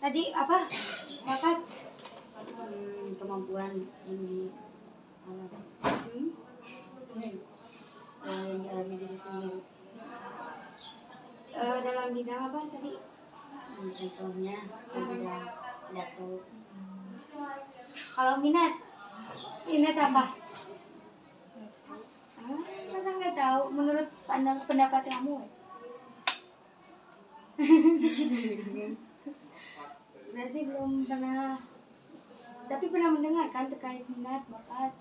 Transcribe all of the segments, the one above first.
Tadi apa? Bakat Kemampuan yang yang dialami diri sendiri. Dalam bidang apa tadi? Contohnya bidang pidato. Kalau minat apa? Masa nggak tahu? Menurut pendapat kamu? Berarti belum pernah. Tapi pernah mendengar kan terkait minat, bakat?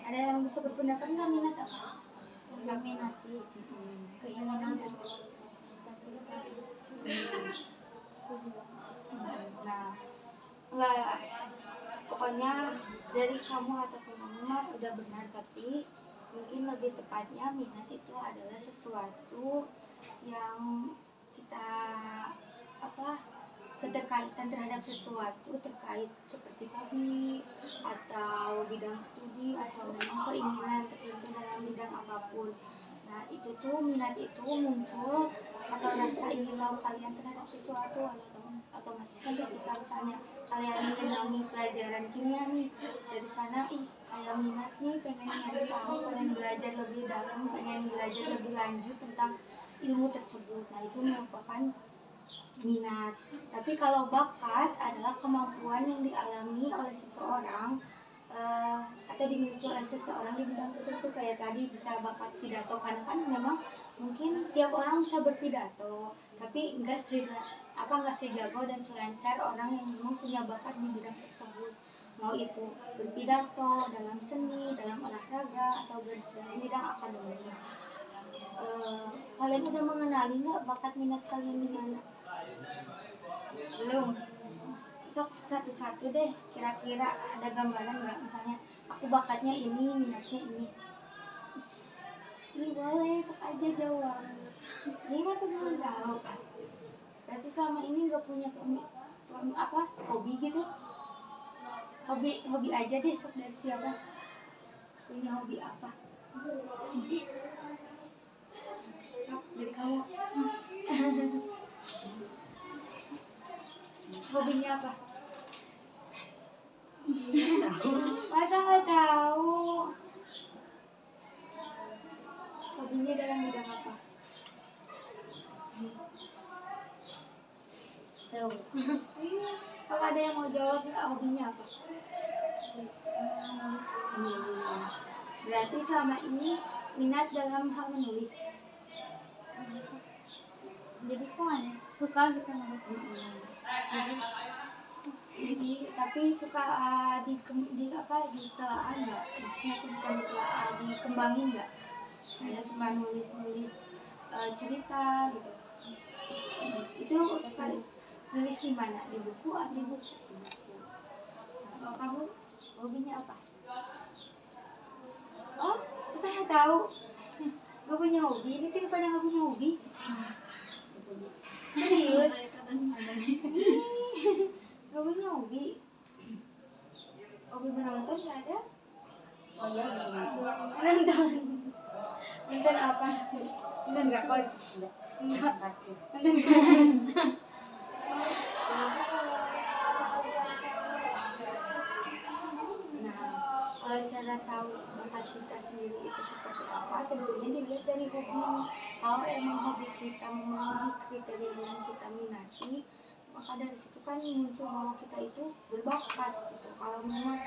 Ada yang bisa berpendapat nggak minat apa? Nggak minat, keinginan. Nah, nggak. Pokoknya dari kamu atau kamu mah udah benar, tapi mungkin lebih tepatnya minat itu adalah sesuatu yang kita apa keterkaitan terhadap sesuatu terkait seperti hobi atau bidang studi atau memang keinginan tertentu dalam bidang apapun. Nah itu tuh minat itu muncul atau rasa ingin tahu kalian terhadap sesuatu atau otomatis kan ketika misalnya kalian menyenangi pelajaran kimia nih, dari sana kayak minat nih, pengen nyari tahu, pengen belajar lebih dalam, pengen belajar lebih lanjut tentang ilmu tersebut. Nah itu merupakan minat. Tapi kalau bakat adalah kemampuan yang dialami oleh seseorang atau dimiliki oleh seseorang di bidang tertentu. Kayak tadi bisa bakat pidato, karena kan memang mungkin tiap orang bisa berpidato, tapi nggak sejago dan selancar orang yang memang punya bakat di bidang tersebut, mau itu berpidato dalam seni, dalam olahraga, atau dalam bidang akademik. Kalian udah mengenali nggak bakat minat kalian di mana? Belum. Sok satu-satu deh, kira-kira ada gambaran nggak? Misalnya aku bakatnya ini, minatnya ini. Ini boleh, sok aja jawab. Ini masa belum tahu. Berarti selama ini nggak punya hobi gitu? Hobi aja deh, sok dari siapa? Punya hobi apa? Sok dari kamu. Hobinya apa? Masa nggak tahu? Hobinya dalam bidang apa? Tahu. Kalau ada yang mau jawab nggak, hobinya apa? Berarti selama ini minat dalam hal menulis. Jadi suka gitu nulis. Jadi tapi suka ditelaah nggak? Maksudnya tuh bukan ditelaah, dikembangin nggak? Saya suka nulis cerita gitu. Itu suka nulis di mana? Di buku atau di buku? Kalau kamu hobinya apa? Oh, saya tahu. Gak punya hobi? Ini tidak pada gak punya hobi? Serius? Gak punya hobi? Hobi menonton gak ada? Oh iya, Nonton. Nonton apa? Nonton drakor? enggak. Nonton Nah, cara tahu bakat kita sendiri itu seperti apa, tentunya dilihat dari hobi. Kalau emang hobi kita memenuhi kriteria yang kita minati, maka dari situ kan muncul bahwa kita itu berbakat gitu. Kalau memang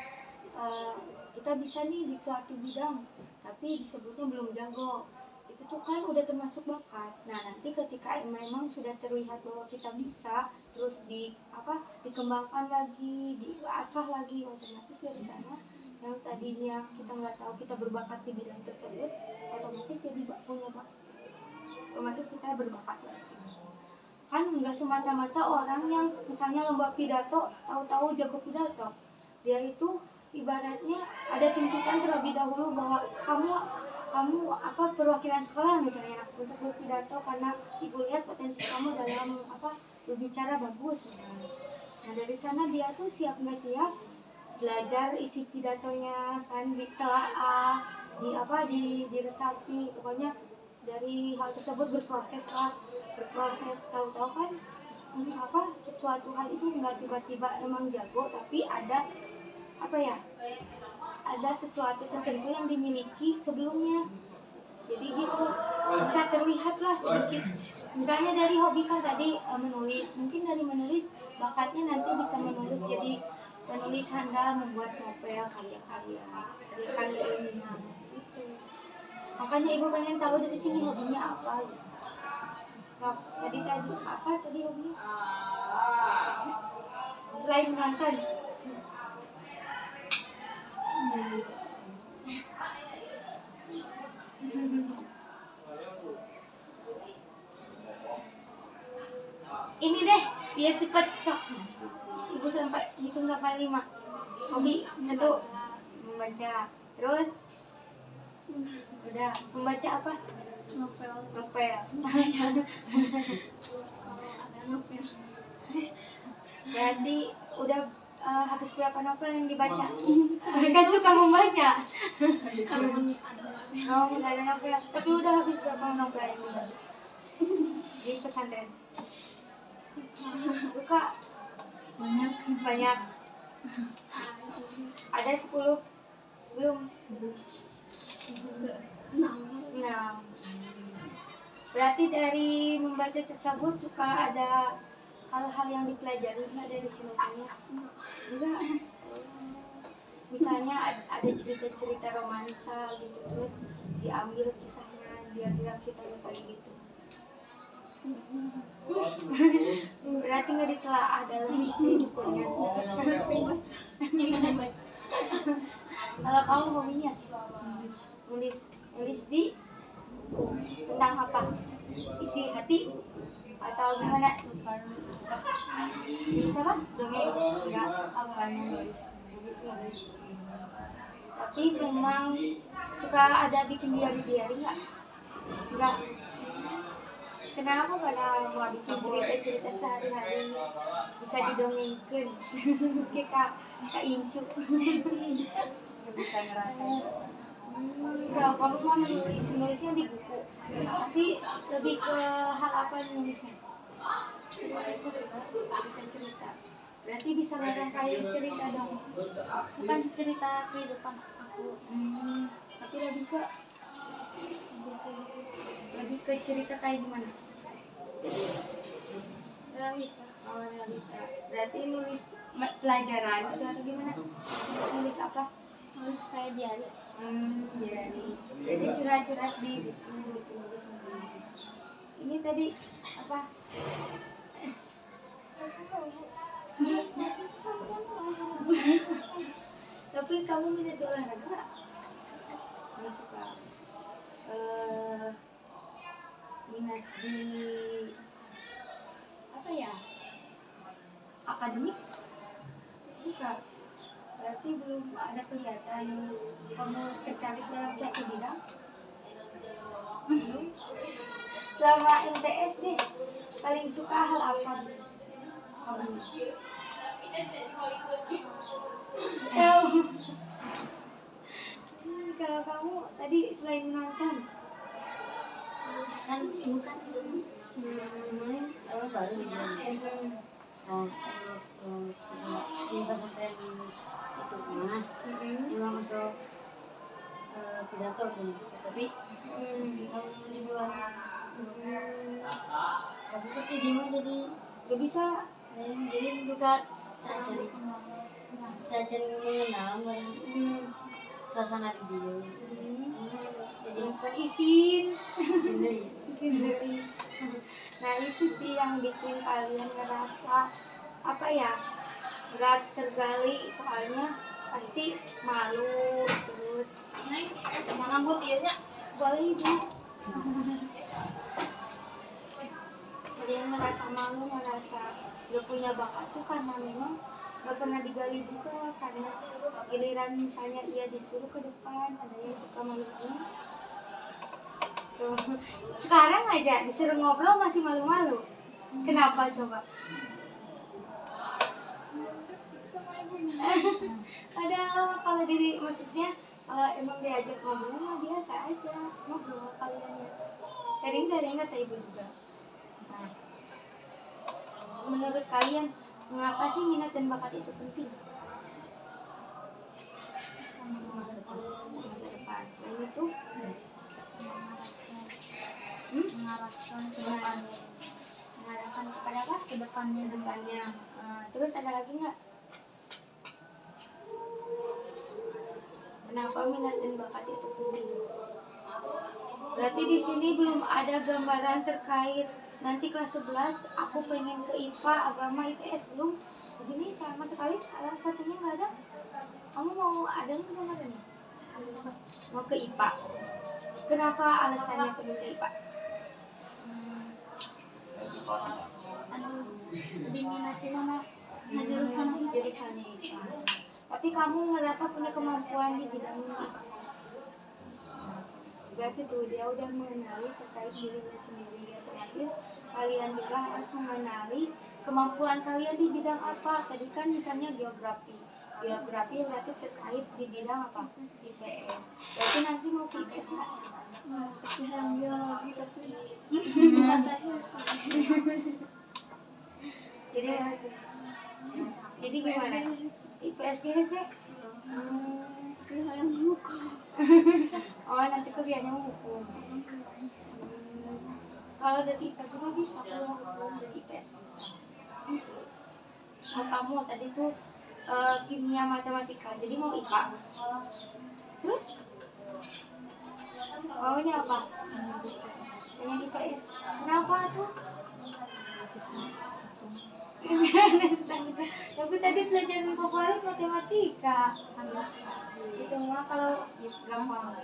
kita bisa nih di suatu bidang, tapi disebutnya belum jago, itu tuh kan udah termasuk bakat. Nah nanti ketika memang sudah terlihat bahwa kita bisa, terus dikembangkan lagi, diasah lagi, otomatis dari sana yang tadinya kita nggak tahu kita berbakat di bidang tersebut, otomatis jadi punya bakat, otomatis kita berbakat lagi. Kan nggak semata-mata orang yang misalnya lomba pidato tahu-tahu jago pidato, dia itu ibaratnya ada tuntutan terlebih dahulu bahwa kamu perwakilan sekolah misalnya untuk berpidato karena ibu lihat potensi kamu dalam berbicara bagus misalnya. Nah dari sana dia tuh siap nggak siap belajar isi pidatonya, kan ditelaah, diresapi, pokoknya dari hal tersebut berproses, tahu-tahu kan apa sesuatu hal itu nggak tiba-tiba emang jago, tapi ada apa ya, ada sesuatu tertentu yang dimiliki sebelumnya. Jadi gitu bisa terlihat lah sedikit. Misalnya dari hobi kan tadi menulis, mungkin dari menulis bakatnya nanti bisa menulis jadi penulis handal, membuat novel, karya-karya ilmiah gitu. Makanya ibu pengen tahu dari sini hobinya apa gitu. Nah, tadi apa tadi hobinya selain menonton? Ini deh biar cepet sok. Ibu sampai hitung sampai 5. Hobi 1 membaca, terus udah membaca apa? Novel. Novel. Kalau ada novel. Berarti udah habis berapa novel yang dibaca? Kan suka membaca. Kalau ada Oh, nggak ada novel. Tapi udah habis berapa novel yang dibaca di pesantren? Buka banyak. Ada 10 belum? Nah, berarti dari membaca tersebut suka ada hal-hal yang dipelajari nggak dari sinukannya? Enggak. Misalnya ada cerita-cerita romansa gitu, terus diambil kisahnya biar kita kayak gitu. Berarti nggak ditelaah dalam isi bukunya. Kalau kamu hobinya nulis di tentang apa? Isi hati atau gimana? Nulis apa? Dongeng? Enggak. Apa nulis? Tapi memang suka ada bikin diary nggak? Enggak. Kenapa pada mau bikin cerita-cerita sehari-hari bisa didongengkan? Kayak Kak Incu. Bisa ngerasain. Enggak, kamu mah nulisnya di buku. Tapi lebih ke hal apa nulisnya? Cerita. Berarti bisa merangkai cerita dong. Bukan cerita kehidupan aku. Tapi lebih ke cerita kayak gimana? Realita. Oh, realita. Berarti nulis pelajaran itu atau gimana? Nulis apa? nulis kayak diary. Diary. Jadi curhat-curhat di buku tulis. Ini tadi apa? Tapi kamu minat olahraga nggak? Kamu suka minat di apa ya? Akademik? Suka. Berarti belum ada kelihatan kamu tertarik dalam suatu bidang? Selama MTS deh, paling suka hal apa gitu? Kalau kamu tadi selain menonton Kan ibu kan main baru gitu. Oh, di pesantren itu mah memang masuk pidato kan, tapi kamu di luar tapi pasti dia mah jadi gak bisa. jadi buka cacing mengenal suasana di dia. Jadi Izin sendiri. sendiri. Nah itu sih yang bikin kalian ngerasa apa ya, nggak tergali, soalnya pasti malu terus. Nah, rambut ianya Boleh ibu. Kalian ngerasa malu, ngerasa gak punya bakat tuh karena memang gak pernah digali juga, karena giliran misalnya ia disuruh ke depan ada yang suka malu-malu. So, sekarang aja disuruh ngobrol masih malu-malu. Kenapa coba? Padahal kalau maksudnya kalau emang diajak ngobrol mah biasa aja ngobrol kalian ya. Sering-sering kata ibu juga. Nah, menurut kalian mengapa sih minat dan bakat itu penting? Masa depan. Masa depan. Selain itu, Mengarahkan ke depannya. mengarahkan kepada apa? Ke depannya. Depannya. Terus ada lagi nggak? Kenapa minat dan bakat itu penting? Berarti di sini belum ada gambaran terkait nanti kelas 11 aku pengen ke IPA, agama, IPS belum. Di sini sama sekali salah satunya nggak ada. Kamu mau ada nggak gambarannya? Mau ke IPA. Kenapa alasannya pengen ke IPA? Diminati nama jurusan Jurusannya IPA. Tapi kamu ngerasa punya kemampuan di bidang IPA. Berarti tuh dia udah mengenali terkait dirinya sendiri, otomatis kalian juga harus mengenali kemampuan kalian di bidang apa. Tadi kan misalnya geografi berarti terkait di bidang apa? IPS. Berarti nanti mau ke IPS nggak? yang biologi tapi Jadi masih. Jadi gimana? IPS sih? yang hukum. Oh nanti kuliahnya hukum. Kalau dari IPA juga bisa kuliah hukum, dari IPS bisa. Oh, kamu tadi tuh kimia matematika, jadi mau IPA. Terus maunya apa? Pengen IPS. Kenapa tuh? Tapi tadi pelajaran favorit matematika. Itu mah kalau gampang.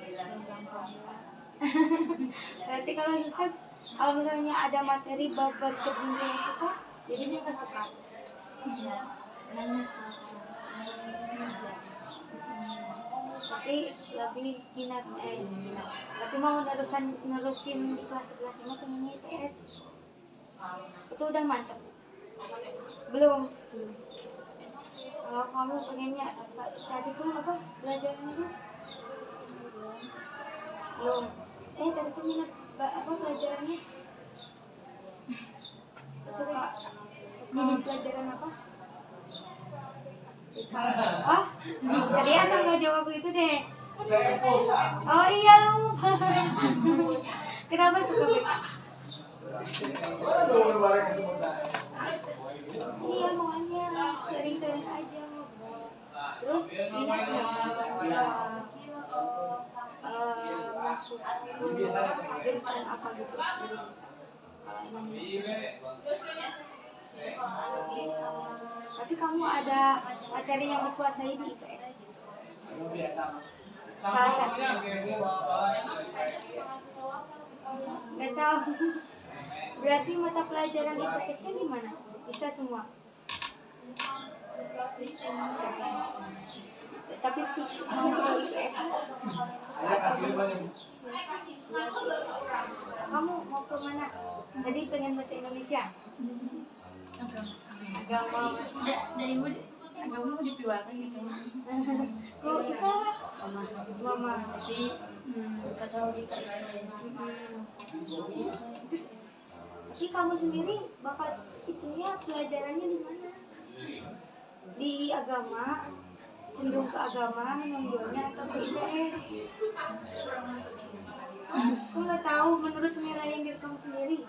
Berarti kalau susah, kalau misalnya ada materi bab-bab tertentu yang susah, jadinya nggak suka. Tapi lebih minat. Tapi mau nerusin di kelas 11 ini pengennya IPS. Itu udah mantep. Belum. Kalau kamu pengennya tadi tuh apa pelajaran itu? Belum. Tadi tuh minat apa pelajarannya? Suka pelajaran apa? Oh, tadi asal nggak jawab itu deh. Oh iya lupa. Kenapa suka BK? Iya makanya sering-sering aja ngobrol. Terus minat nggak masuk jurusan apa gitu? Tapi kamu ada materi yang dikuasai di IPS? Salah satu. Nggak tahu. Berarti mata pelajaran IPS-nya di mana? Bisa semua. Tapi kalau IPS kamu mau ke mana? Tadi pengen bahasa Indonesia. Agama. Dari ibu agama mau dipiwatan gitu. Kok bisa? Mama. Tapi kata di Tapi kamu sendiri bakat itunya pelajarannya di mana? Di agama, cenderung ke agama, menonjolnya atau ke IPS? Aku nggak tahu. Menurut penilaian diri kamu sendiri,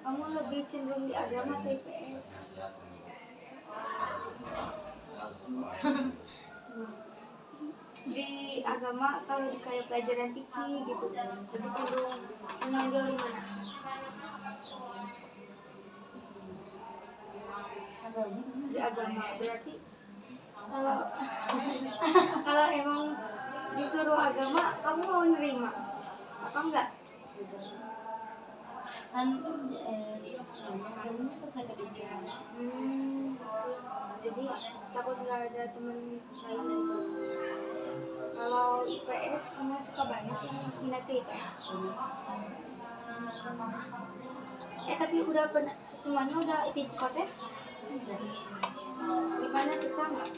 kamu lebih cenderung di agama atau IPS? Di agama kalau di kayak pelajaran fikih gitu, lebih cenderung menonjol di mana? Di agama. Berarti kalau emang disuruh agama, kamu mau nerima apa enggak? kan selesai ketiga. Jadi takut nggak ada teman lain gitu. Kalau IPS kamu suka banyak yang minat ke IPS. Tapi udah pernah semuanya udah psikotes? Gimana susah nggak?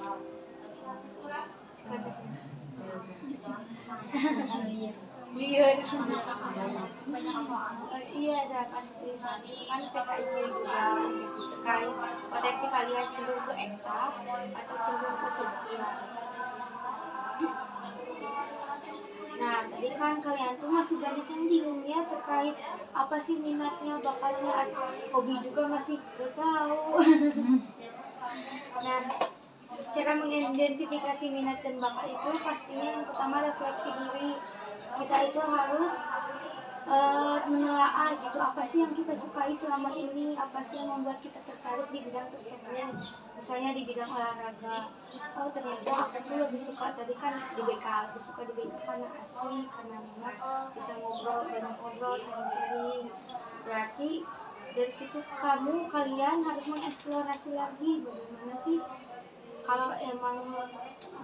Psikotesnya? liar. Banyak soal. Iya ada pasti kan PKI juga gitu terkait potensi kalian cenderung ke eksak atau cenderung ke sosial. Nah tadi kan kalian tuh masih banyak yang bingung ya terkait apa sih minatnya, bakatnya, hobi juga masih gak tahu. Nah cara mengidentifikasi minat dan bakat itu pastinya yang pertama refleksi diri. Kita itu harus menelaah gitu apa sih yang kita sukai selama ini, apa sih yang membuat kita tertarik di bidang tersebut. Misalnya di bidang olahraga, oh ternyata aku tuh lebih suka tadi kan di BK, lebih suka di BK karena asik, karena memang bisa ngobrol, banyak ngobrol, sharing-sharing. Berarti dari situ kalian harus mengeksplorasi lagi bagaimana sih kalau emang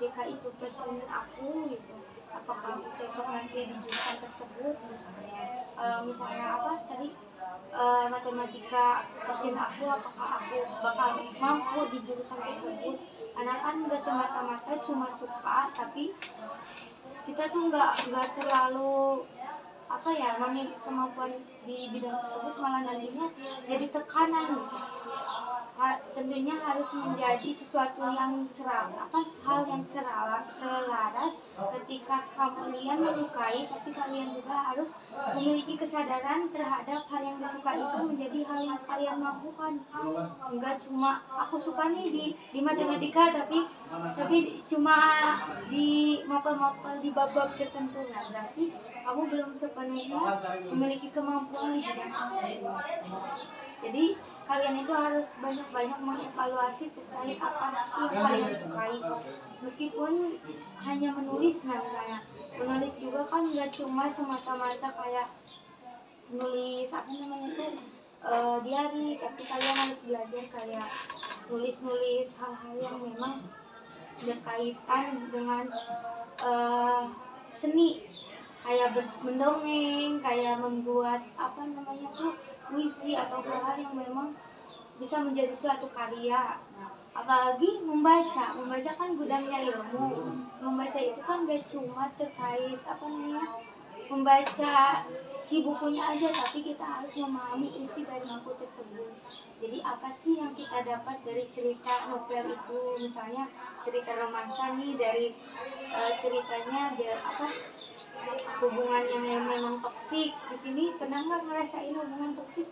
BK itu passion aku gitu, apakah aku cocok nanti di jurusan tersebut misalnya. Misalnya apa tadi matematika passion aku, apakah aku bakal mampu di jurusan tersebut. Karena kan nggak semata-mata cuma suka, tapi kita tuh nggak terlalu apa ya memiliki kemampuan di bidang tersebut malah nantinya jadi tekanan gitu. Tentunya harus menjadi sesuatu yang hal yang selaras ketika kalian menyukai, tapi kalian juga harus memiliki kesadaran terhadap hal yang disukai itu menjadi hal yang kalian mampukan. Enggak cuma aku suka nih di matematika tapi cuma di mapel-mapel di bab-bab tertentu. Nah berarti kamu belum sepenuhnya memiliki kemampuan di bidang tersebut. Jadi kalian itu harus banyak-banyak mengevaluasi terkait apa yang kalian sukai. Meskipun hanya menulis, nah misalnya menulis juga kan nggak cuma semata-mata kayak nulis apa namanya tuh diary, tapi kalian harus belajar kayak nulis-nulis hal-hal yang memang berkaitan dengan seni, kayak mendongeng, kayak membuat apa namanya tuh puisi atau hal-hal yang memang bisa menjadi suatu karya. Nah, apalagi membaca kan gudangnya ilmu. Membaca itu kan gak cuma terkait apa namanya membaca si bukunya aja, tapi kita harus memahami isi dari buku tersebut. Jadi apa sih yang kita dapat dari cerita novel itu, misalnya cerita romansa nih dari ceritanya dia apa hubungan yang memang toksik. Di sini pernah nggak ngerasain hubungan toksik?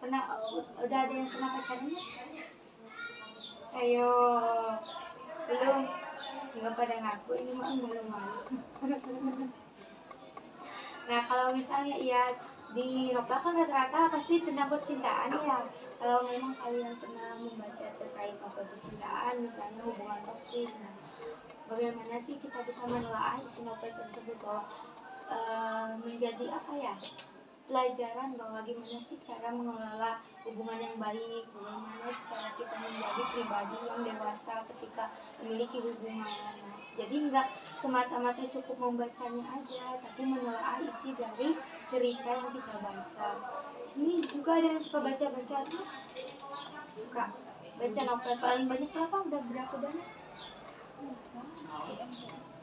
Pernah? Udah ada yang pernah pacaran nggak? Ayo, belum? Nggak pada ngaku, ini mah malu-malu. Nah kalau misalnya ya di novel kan rata-rata pasti tentang percintaan ya. Kalau memang kalian pernah membaca terkait novel percintaan, misalnya hubungan toksik, nah bagaimana sih kita bisa menelaah isi novel tersebut bahwa menjadi apa ya pelajaran bahwa gimana sih cara mengelola hubungan yang baik, bagaimana cara kita menjadi pribadi yang dewasa ketika memiliki hubungan. Nah, jadi nggak semata-mata cukup membacanya aja, tapi menelaah isi dari cerita yang kita baca. Sini juga ada yang suka baca-baca tuh, suka baca novel paling banyak berapa? Udah berapa banyak?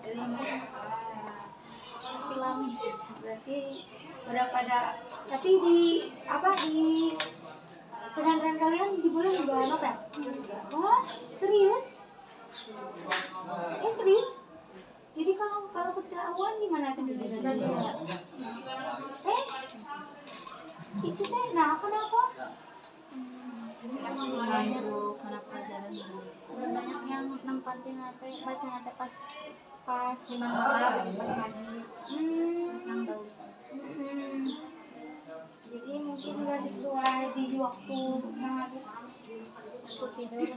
Dari film berarti udah pada, tapi di apa di pesantren kalian di bulan juga novel? Wah serius? Serius? Jadi kalau ketahuan gimana tuh? Itu teh nah kenapa? Banyak karena pelajaran banyak yang nempatin apa baca nanti pas di malam pas lagi yang tahu. Jadi mungkin nggak sesuai di waktu yang harus untuk tidur.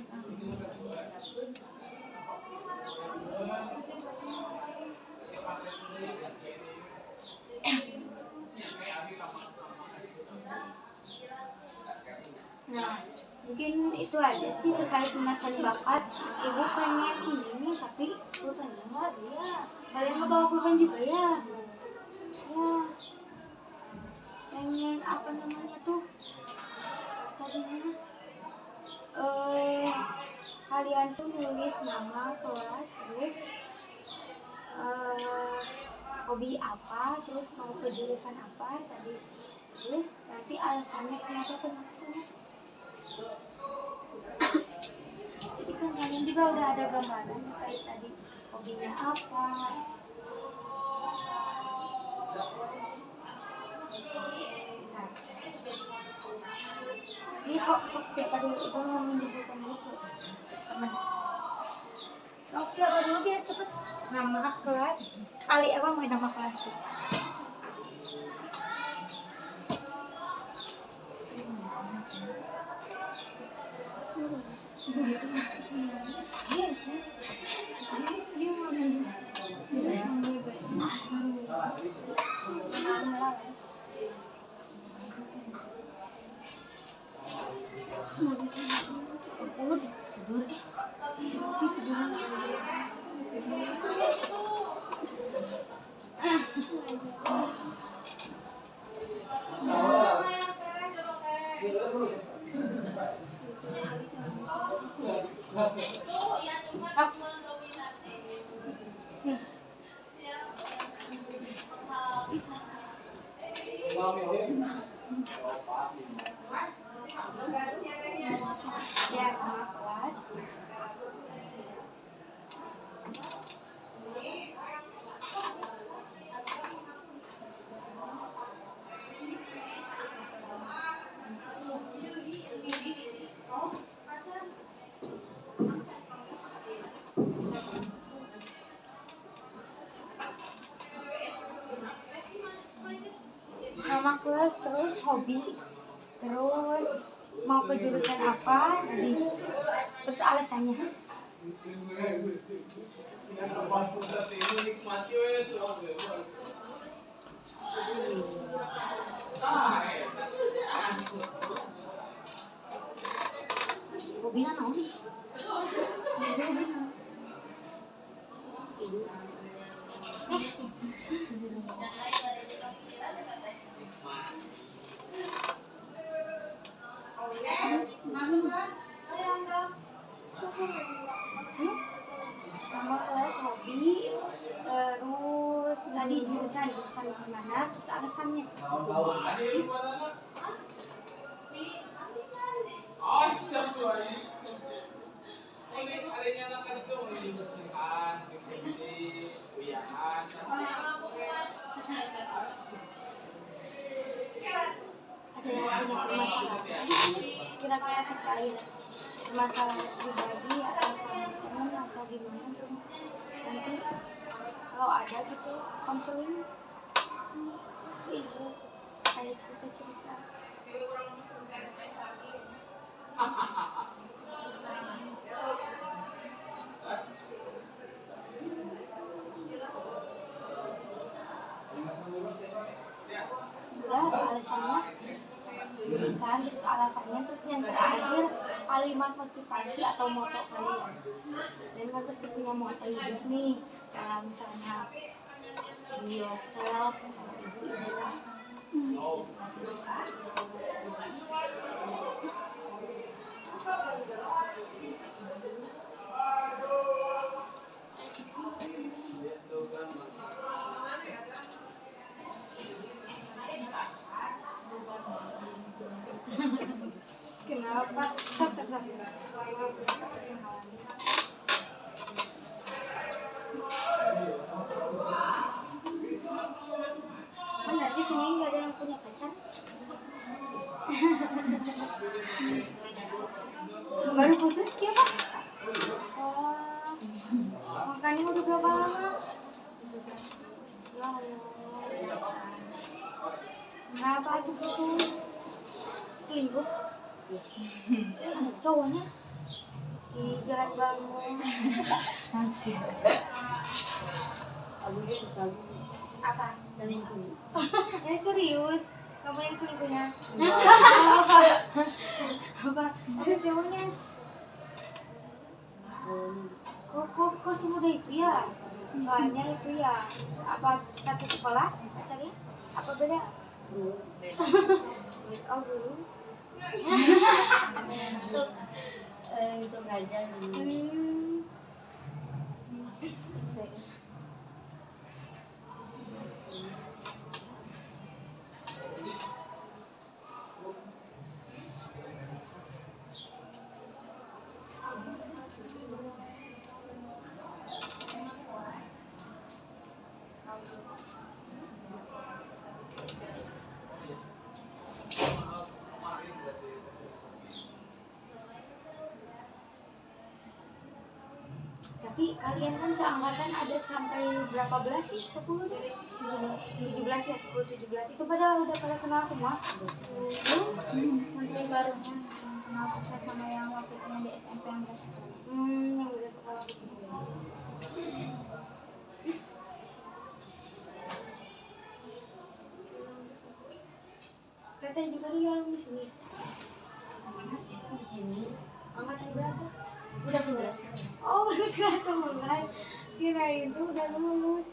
Nah, mungkin itu aja sih terkait minat dan bakat. Ibu pengen ini nih, tapi pulpennya nggak ada ya. Kalian nggak bawa pulpen juga ya? Ya, pengen apa namanya tuh? Tadinya kalian tuh nulis nama kelas terus hobi apa, terus mau ke jurusan apa tadi, terus nanti alasannya kenapa pengen kesana. Jadi kan kalian juga udah ada gambaran kayak tadi hobinya apa. Nah, ini kok sok siapa dulu itu ngomongin di buku teman. Sok siapa dulu biar cepet nama kelas. Sekali emang main nama kelas tuh. Iya sih. Iya ya nama kelas. Nama kelas, terus hobi, terus mau ke jurusan apa tadi, terus alasannya. Hobinya naon nih? Nama kelas, hobi, terus tadi jurusan mana, terus alasannya. Ada yang punya permasalahan kira-kira terkait masalah pribadi atau sama teman atau gimana tuh, nanti kalau ada gitu konseling ke ibu kayak cerita-cerita. Udah ada alasannya, jurusan, terus alasannya, terus yang terakhir kalimat motivasi atau moto kalian. Dan kan pasti punya moto hidup nih, kalau misalnya be yourself, kalau ibu-ibu lah. Kenapa? Sak. Benar di sini nggak ada yang punya pacar. Baru putus ya Pak? Oh, makanya udah berapa lama? Kenapa tuh putus? Selingkuh? Cowoknya? Ih, jahat banget. Masih. Apa? Selingkuh. Serius? Kamu yang selingkuhnya? Apa? Ada cowoknya? Kok semudah itu ya? Soalnya itu ya, apa satu sekolah pacarnya? Apa beda? Beda. Oh dulu. Untuk belajar dulu. Tapi kalian kan seangkatan ada sampai berapa belas sih? 10 deh? 17 ya, 10 17 itu pada udah pada kenal semua. Sampai barunya yang kenal saya sama yang waktu itu yang di SMP yang beres. Yang udah sekolah gitu. Teteh juga dulu yang di sini. Di sini Angkatan berapa? udah 11. Oh, baru kelas 11. Kirain tuh udah lulus.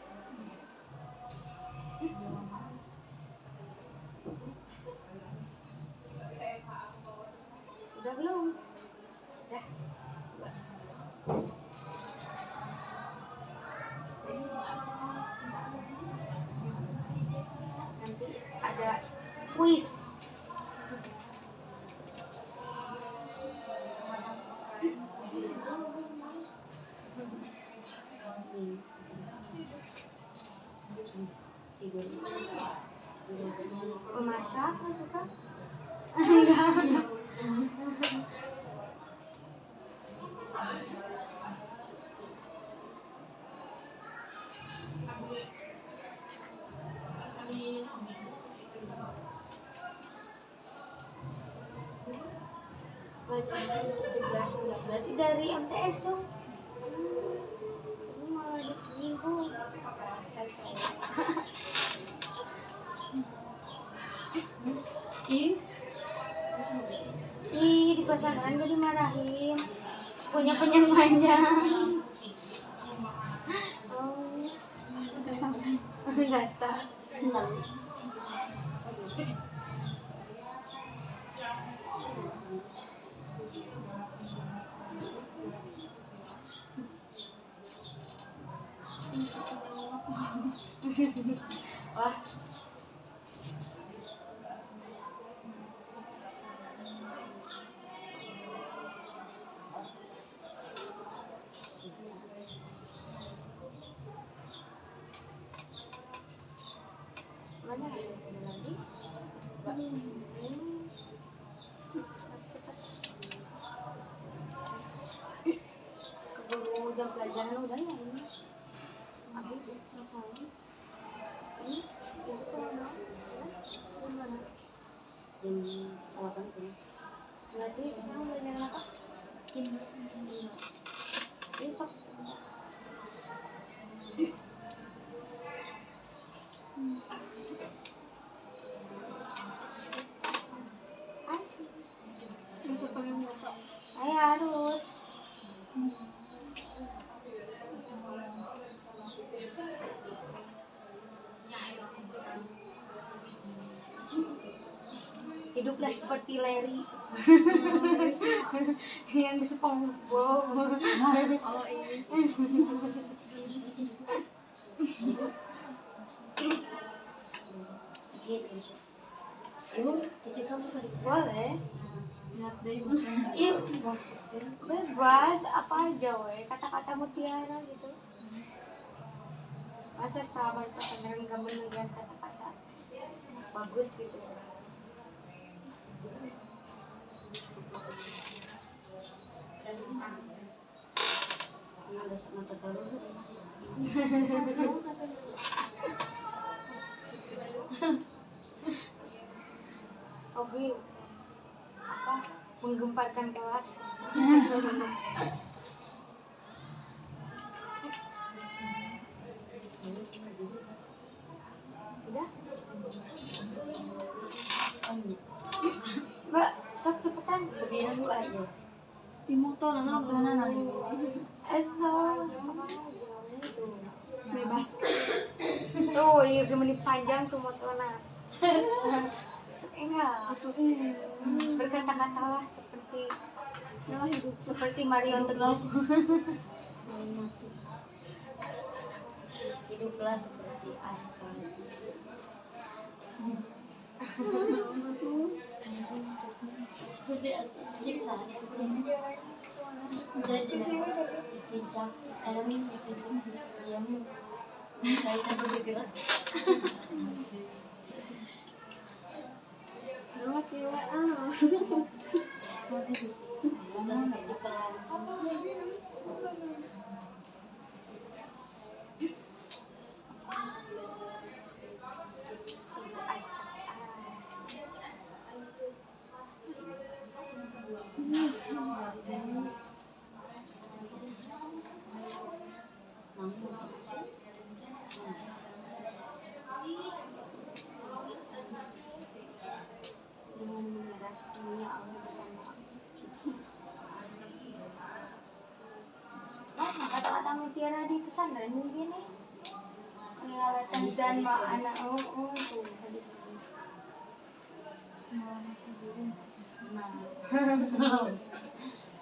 Udah belum? Udah. Nanti ada kuis. Tidur. Memasak nggak suka? Baca 17 bulan berarti dari MTS dong. Ini malah ada seminggu. Rasa saya. Ih, di pasangan gak dimarahin. Punya panjang panjang. Oh, dasar. Wah. Mana ada lagi? Cepat. Keburu jam pelajaran udah ya ini. Habis ngapain? Ini ibu kalau mau gimana? Jam 8 tuh. Berarti sekarang udah jam apa? Besok. Asik. Bisa pakai motor. Saya harus. Hiduplah seperti Larry yang di SpongeBob. Oh iya. Sedikit. Ibu, kecil kamu tadi. Boleh. Lihat dari mana? Iya, bebas apa aja weh, kata-kata mutiara gitu. Masa sama pasangan gak mendengar kata-kata bagus gitu. Ini udah sama terus. Hobi apa? Menggemparkan kelas. Udah? Mbak, sok cepetan. Kebiasaan dulu aja. Di motor nanti. Esok. Bebas. Tuh, iya menit panjang tuh motornya. Enggak. Berkata-katalah seperti Mario Teguh. Hiduplah seperti aspal. Jadi siksa ya. Jadi dipincang, alamin dipincang dia mu. Saya sampai bergerak. Dua kira Terus dipelan. ibu acak. Namun Dengan menyerah semuanya Allah bersama aku. Nah, kata-kata mutiara di pesantren mungkin nih kayak dan ma anak tuh tadi. Mau masuk dulu. nah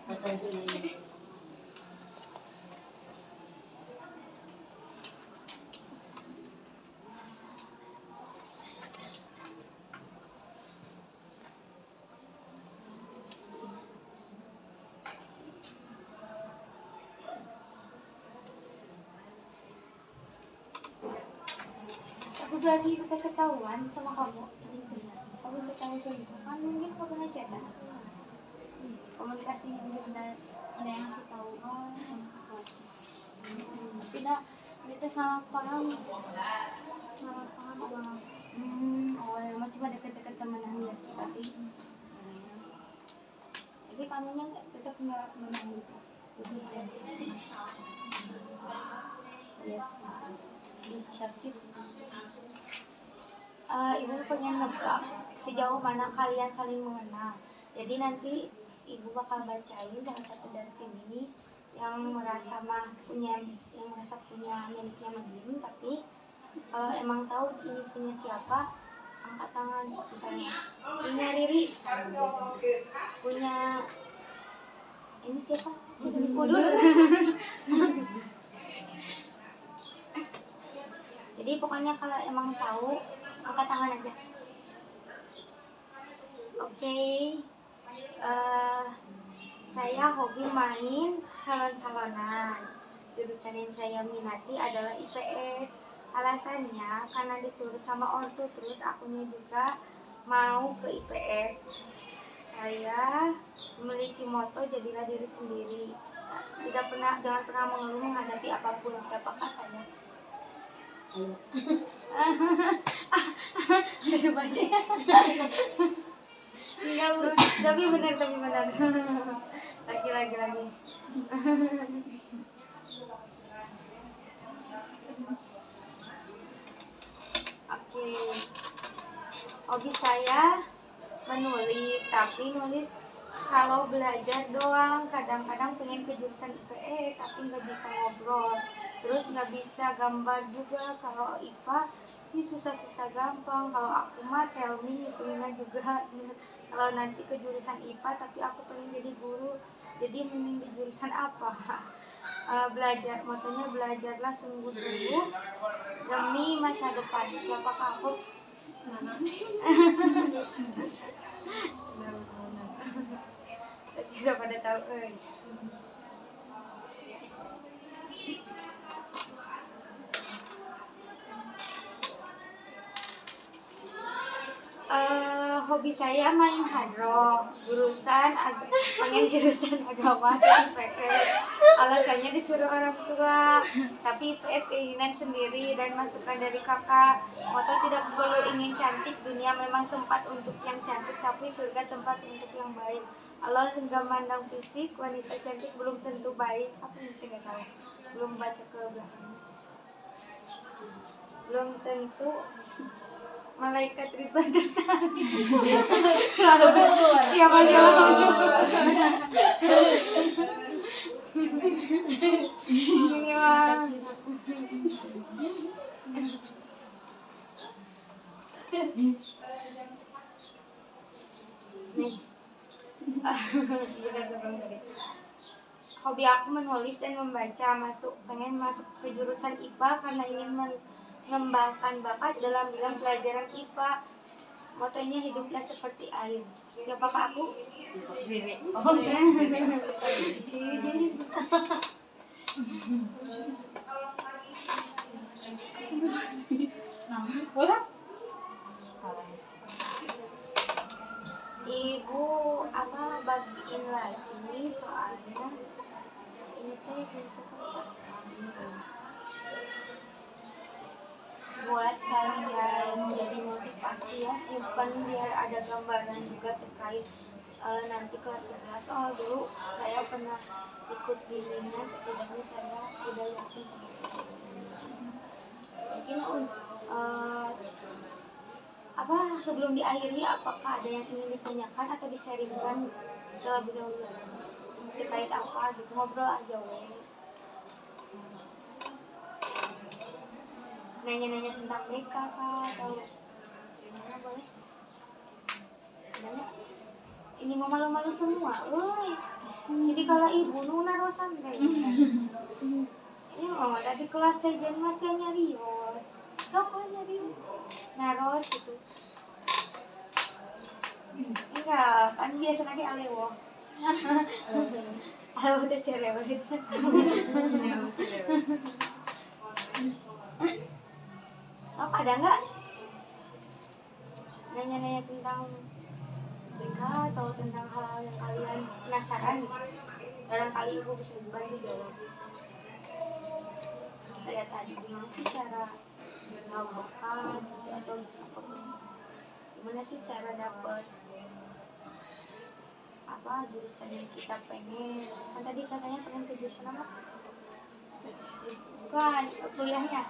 kata sini Aku berarti kita ketahuan sama kamu selingkuhnya. Kamu setahu selingkuh kan mungkin kau pernah cerita. Komunikasi yang benar Ada yang ngasih tahu. tapi dah kita salah paham. Salah paham bang. Oh emang cuma deket-deket temenan biasa tapi kamunya tetap nggak mau gitu. Yes, this sakit. Ibu pengen nebak sejauh mana kalian saling mengenal. Jadi nanti ibu bakal bacain salah satu dari sini yang merasa punya miliknya Medin, tapi kalau emang tahu ini punya siapa angkat tangan. Misalnya punya Riri, punya ini siapa? Kudul. Jadi pokoknya kalau emang tahu angkat tangan aja. Oke. Saya hobi main salon-salonan. Jurusan yang saya minati adalah IPS. Alasannya karena disuruh sama ortu, terus akunya juga mau ke IPS. Saya memiliki moto jadilah diri sendiri. Jangan pernah mengeluh menghadapi apapun. Siapakah saya? ayo Aduh baca. Enggak, Bu. Tapi benar. Lagi. Oke. Hobi saya menulis, tapi nulis kalau belajar doang. Kadang-kadang pengen ke jurusan IPS, tapi nggak bisa ngobrol. Terus nggak bisa gambar juga. Kalau IPA sih susah-susah gampang. Kalau aku mah tell me hitungnya juga. Kalau nanti ke jurusan IPA, tapi aku pengen jadi guru. Jadi mending di jurusan apa? Motonya belajarlah sungguh-sungguh demi masa depan. Siapakah aku? Tidak pada tahu. Hobi saya main hadroh, pengen jurusan agama dan IPS. Alasannya disuruh orang tua, tapi IPS keinginan sendiri dan masukan dari kakak. Moto tidak perlu ingin cantik, dunia memang tempat untuk yang cantik, tapi surga tempat untuk yang baik. Allah enggak mandang fisik, wanita cantik belum tentu baik. Apa yang tidak tahu? Belum baca ke belakang. Belum tentu malaikat ribuan tertarik. Siapa ini mah nih. Hobi aku menulis dan membaca. Pengen masuk ke jurusan IPA karena ingin mengembangkan bakat dalam bidang pelajaran IPA. Motonya hiduplah seperti air. Siapakah aku? Rere. Oh ya. Ibu apa bagiin lagi soalnya ini teh buat kalian jadi motivasi ya, simpan biar ada gambaran juga terkait nanti kelas 11. Oh dulu saya pernah ikut bimbingan, setidaknya saya udah yakin mungkin apa sebelum diakhiri apakah ada yang ingin ditanyakan atau disaringkan terlebih dahulu terkait apa gitu, ngobrol aja weh. Nanya-nanya tentang BK kah atau gimana boleh? Nanya. Ini mau malu-malu semua, woi. Jadi kalau ibu nu naruh santai. Ini mama tadi kelas saya jadi masih nyarios. Sok nyari naros gitu. Enggak, kan biasa lagi alewo. Alewo teh cerewet. Apa ada nggak nanya-nanya tentang BK atau tentang hal-hal yang kalian penasaran gitu? Barangkali ibu bisa bantu jawab. Kayak tadi gimana sih cara tahu bakat gitu, atau apapun, gimana sih cara dapat apa jurusan yang kita pengen? Kan tadi katanya pengen ke jurusan apa? Bukan kuliahnya.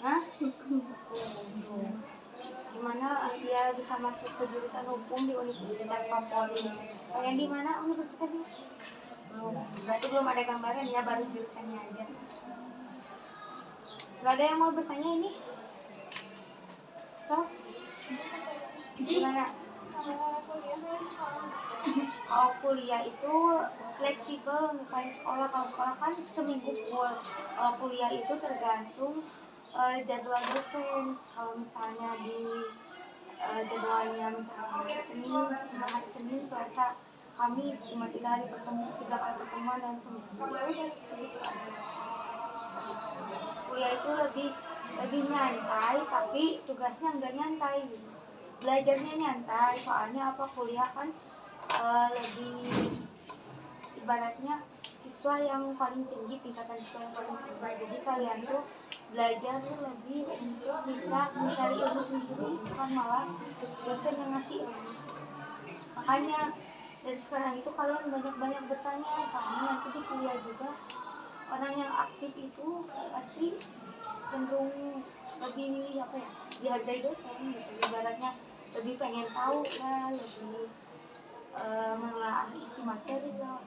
Hah? Gimana dia bisa masuk ke jurusan hukum di Universitas Papua? Pengen di mana universitasnya? Belum. Berarti belum ada gambaran ya, baru jurusannya aja. Gak ada yang mau bertanya ini? So? Gimana? Kalau kuliah itu fleksibel kayak sekolah. Kalau sekolah kan seminggu full. Kalau kuliah itu tergantung jadwal dosen. Kalau misalnya di jadwalnya misalnya Senin, Selasa, Kamis cuma 3 kali pertemuan dan seminggu. Segitu aja. Kuliah itu lebih nyantai, tapi tugasnya enggak nyantai gitu. Belajarnya nyantai, soalnya apa, kuliah kan lebih ibaratnya siswa yang paling tinggi, tingkatan siswa yang paling tinggi. Jadi kalian tuh belajar lebih untuk bisa mencari ilmu sendiri, bukan malah dosen yang ngasih ilmu. Makanya dari sekarang itu kalian banyak-banyak bertanya, soalnya nanti di kuliah juga orang yang aktif itu pasti cenderung lebih apa ya, dihargai dosen gitu. Ibaratnya lebih pengen tahu lah, lebih menelaah isi materi lah,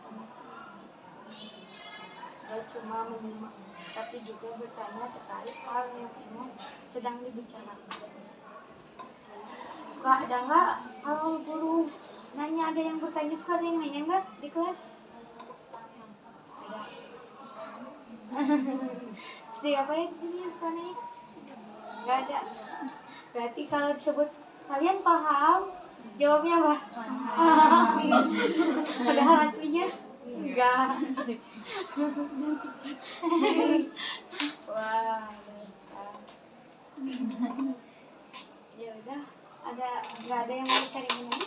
gak cuma menyimak tapi juga bertanya terkait hal yang memang sedang dibicarakan. Suka ada nggak kalau guru nanya, ada yang bertanya, suka ada yang nanya nggak di kelas? Siapa yang serius kan ya? Gak ada. Berarti kalau disebut kalian paham, jawabnya apa? Padahal aslinya enggak. Wah, dasar. Ya udah, nggak ada yang mau cari ini?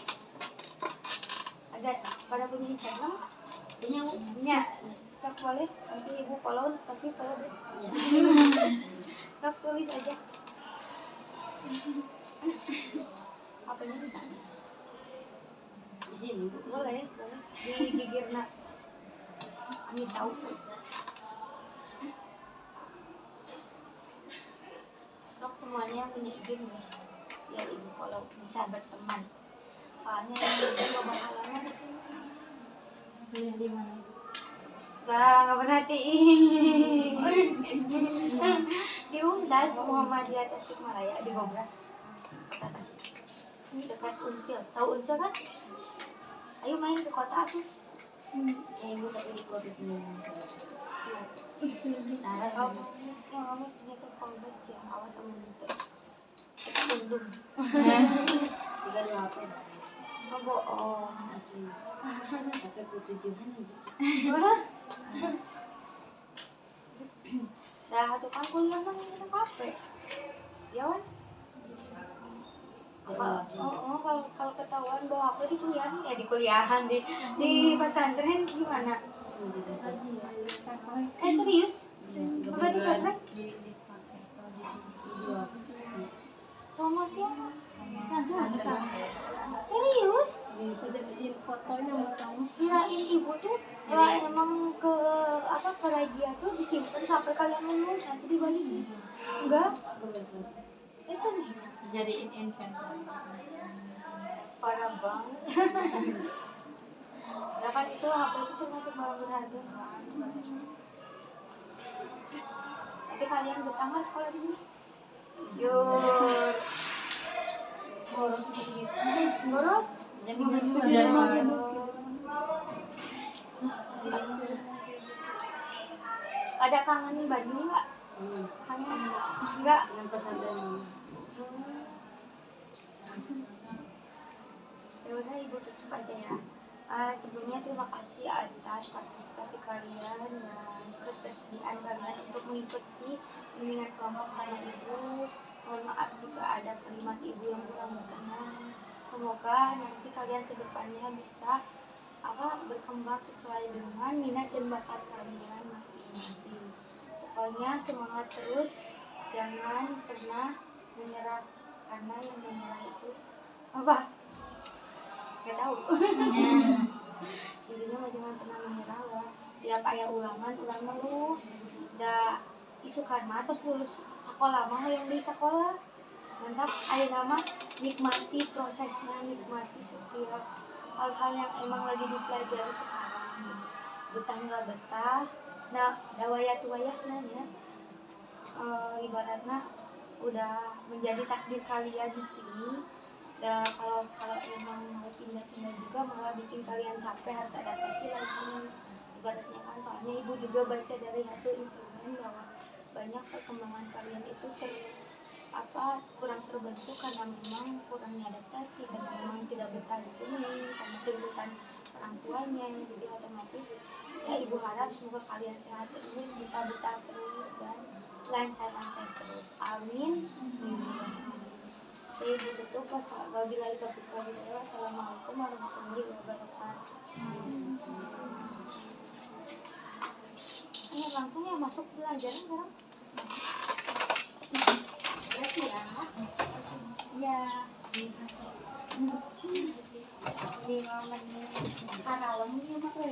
Ada pada punya Instagram? Punya. Sok boleh, nanti ibu follow, tapi follow deh. Sok tulis aja. Apanya di sana? Di sini Bu. Boleh. Di Gigirna. Kami tahu. Sok semuanya yang punya IG guys, biar ibu follow, bisa berteman. Soalnya yang coba halangan di sini. Kuliah di mana? Nggak perhatiin. Di Undas, Muhammadiyah Tasikmalaya, di Gobras, Kota Tasik. Ini dekat Unsil. Tahu Unsil kan? Ayo main ke kota tuh. Ibu tapi di kota dulu. Siap. Nara Kamu sini ke Kolbet sih, awas sama itu. Tundung. Tiga dua apa ya? Oh, bohong. Asli. Pakai kutujuhan aja. Salah satu kan kuliah mah kita kafe. Ya kan? Kalau ketahuan bahwa aku di kuliahan ya di kuliahan di pesantren gimana? Haji ya, Serius? Apa di pesantren? dipakai atau Dua. Sama siapa? sama Serius? jadiin fotonya mau kamu. Kirain ibu tuh ya emang ke apa ke Raja tuh disimpan sampai kalian lulus nanti dibalikin. Enggak? Serius? Jadiin inventory. Parah banget. Ya kan itu HP itu termasuk barang berharga kan. Tapi kalian betah nggak sekolah di sini? Jujur. Boros begitu. Boros? Jadi Ada kangen Bandung nggak? Kangen? Enggak. Dengan pesantren. Ya udah ibu tutup aja ya. Sebelumnya terima kasih atas partisipasi kalian dan ketersediaan kalian untuk mengikuti bimbingan kelompok sama ibu. Mohon maaf jika ada kalimat ibu yang kurang berkenan. Semoga nanti kalian kedepannya bisa berkembang sesuai dengan minat dan bakat kalian masing-masing. Pokoknya semangat terus, jangan pernah menyerah karena yang menyerah itu apa? Gak tahu. Intinya mah jangan pernah menyerah lah. Tiap ayah ulangan lu da isukan mah terus lulus sekolah mah yang di sekolah mantap. Ayo nama nikmati prosesnya, nikmati setiap hal-hal yang emang lagi dipelajari sekarang. Betah nggak betah, nah dawaya tuayahna ya. Ibaratnya udah menjadi takdir kalian di sini. Dan kalau emang mau pindah-pindah juga malah bikin kalian capek, harus adaptasi lagi. Ibaratnya kan soalnya ibu juga baca dari hasil instrumen bahwa banyak perkembangan kalian itu kurang terbentuk karena memang kurangnya adaptasi, karena memang tidak betah di sini, karena tuntutan orang tuanya. Jadi otomatis ya ibu harap semoga kalian sehat terus, betah-betah terus dan lancar-lancar terus. Amin. Saya ditutup. Wabillahi taufiq wal hidayah. Wassalamualaikum warahmatullahi wabarakatuh. Ini langsung ya masuk pelajaran sekarang. Terima ya. Ya. Di momen Harawang ini apa